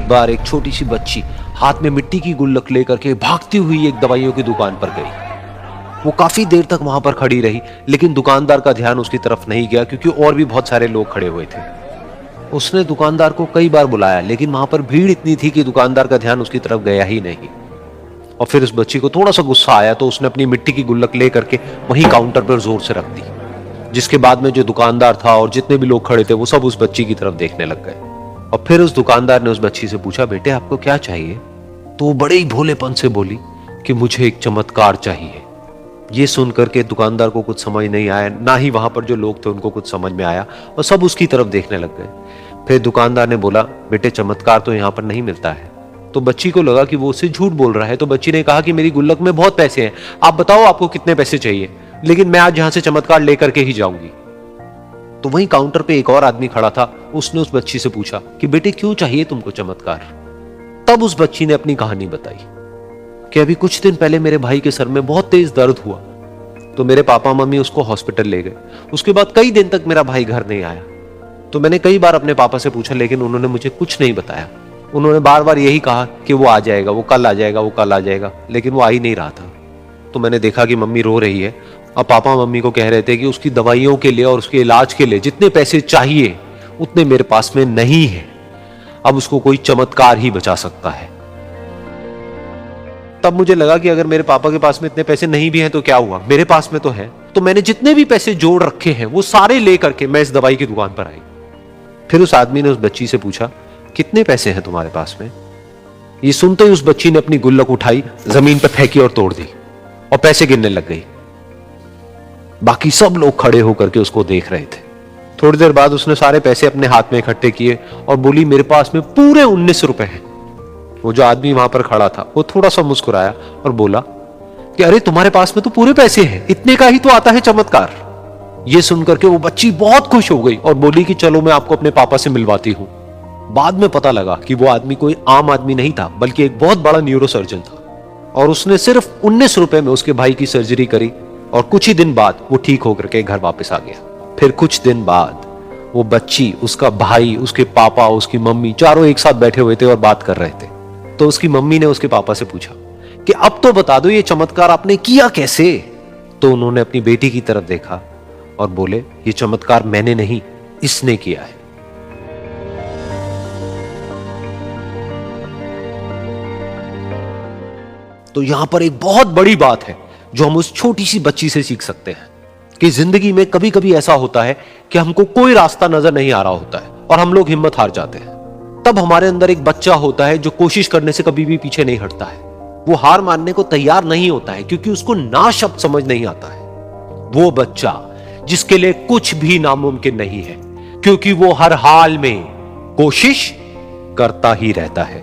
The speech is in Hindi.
एक बार एक छोटी सी बच्ची हाथ में मिट्टी की गुल्लक लेकर के भागती हुई एक दवाइयों की दुकान पर गई। वो काफी देर तक वहां पर खड़ी रही, लेकिन दुकानदार का ध्यान उसकी तरफ नहीं गया क्योंकि और भी बहुत सारे लोग खड़े हुए थे। उसने दुकानदार को कई बार बुलाया, लेकिन वहां पर भीड़ इतनी थी कि दुकानदार का ध्यान उसकी तरफ गया ही नहीं। और फिर उस बच्ची को थोड़ा सा गुस्सा आया तो उसने अपनी मिट्टी की गुल्लक लेकर के वहीं काउंटर पर जोर से रख दी, जिसके बाद में जो दुकानदार था और जितने भी लोग खड़े थे वो सब उस बच्ची की तरफ देखने लग गए। और फिर उस दुकानदार ने उस बच्ची से पूछा, बेटे आपको क्या चाहिए? तो वो बड़े ही भोलेपन से बोली कि मुझे एक चमत्कार चाहिए। ये सुनकर के दुकानदार को कुछ समझ नहीं आया, ना ही वहां पर जो लोग थे उनको कुछ समझ में आया, और सब उसकी तरफ देखने लग गए। फिर दुकानदार ने बोला, बेटे चमत्कार तो यहाँ पर नहीं मिलता है। तो बच्ची को लगा कि वो उससे झूठ बोल रहा है, तो बच्ची ने कहा कि मेरी गुल्लक में बहुत पैसे हैं, आप बताओ आपको कितने पैसे चाहिए, लेकिन मैं आज यहां से चमत्कार लेकर के ही जाऊंगी। तो वहीं काउंटर पे एक और आदमी खड़ा था, उसने उस बच्ची से पूछा कि बेटे क्यों चाहिए तुमको चमत्कार? तब उस बच्ची ने अपनी कहानी बताई कि अभी कुछ दिन पहले मेरे भाई के सर में बहुत तेज दर्द हुआ, तो मेरे पापा मम्मी उसको हॉस्पिटल ले गए। उसके बाद कई दिन तक मेरा भाई घर नहीं आया। तो मैंने कई बार अपने पापा से पूछा, लेकिन उन्होंने मुझे कुछ नहीं बताया। उन्होंने बार बार यही कहा कि वो आ जाएगा, वो कल आ जाएगा, वो कल आ जाएगा, लेकिन वो आ ही नहीं रहा था। तो मैंने देखा कि मम्मी रो रही है, और पापा मम्मी को कह रहे थे कि उसकी दवाइयों के लिए और उसके इलाज के लिए जितने पैसे चाहिए उतने मेरे पास में नहीं है, अब उसको कोई चमत्कार ही बचा सकता है। तब मुझे लगा कि अगर मेरे पापा के पास में इतने पैसे नहीं भी हैं तो क्या हुआ, मेरे पास में तो है। तो मैंने जितने भी पैसे जोड़ रखे हैं वो सारे लेकर के मैं इस दवाई की दुकान पर आई। फिर उस आदमी ने उस बच्ची से पूछा, कितने पैसे हैं तुम्हारे पास में? ये सुनते ही उस बच्ची ने अपनी गुल्लक उठाई, जमीन पर फेंकी और तोड़ दी, और पैसे गिनने लग गई। बाकी सब लोग खड़े होकर के उसको देख रहे थे। थोड़ी देर बाद उसने सारे पैसे अपने हाथ में इकट्ठे किए और बोली, मेरे पास में पूरे 19 रुपए हैं। वो जो आदमी वहां पर खड़ा था वो थोड़ा सा मुस्कुराया और बोला कि अरे तुम्हारे पास में तो पूरे पैसे हैं, इतने का ही तो आता है चमत्कार। ये सुनकर के वो बच्ची बहुत खुश हो गई और बोली कि चलो मैं आपको अपने पापा से मिलवाती हूं। बाद में पता लगा कि वो आदमी कोई आम आदमी नहीं था, बल्कि एक बहुत बड़ा न्यूरोसर्जन था, और उसने सिर्फ 19 रुपए में उसके भाई की सर्जरी करी, और कुछ ही दिन बाद वो ठीक होकर के घर वापस आ गया। फिर कुछ दिन बाद वो बच्ची, उसका भाई, उसके पापा, उसकी मम्मी चारों एक साथ बैठे हुए थे और बात कर रहे थे। तो उसकी मम्मी ने उसके पापा से पूछा कि अब तो बता दो ये चमत्कार आपने किया कैसे? तो उन्होंने अपनी बेटी की तरफ देखा और बोले, ये चमत्कार मैंने नहीं, इसने किया है। तो यहां पर एक बहुत बड़ी बात है जो हम उस छोटी सी बच्ची से सीख सकते हैं कि जिंदगी में कभी कभी ऐसा होता है कि हमको कोई रास्ता नजर नहीं आ रहा होता है और हम लोग हिम्मत हार जाते हैं। तब हमारे अंदर एक बच्चा होता है जो कोशिश करने से कभी भी पीछे नहीं हटता है। वो हार मानने को तैयार नहीं होता है क्योंकि उसको ना शब्द समझ नहीं आता है। वो बच्चा जिसके लिए कुछ भी नामुमकिन नहीं है, क्योंकि वो हर हाल में कोशिश करता ही रहता है।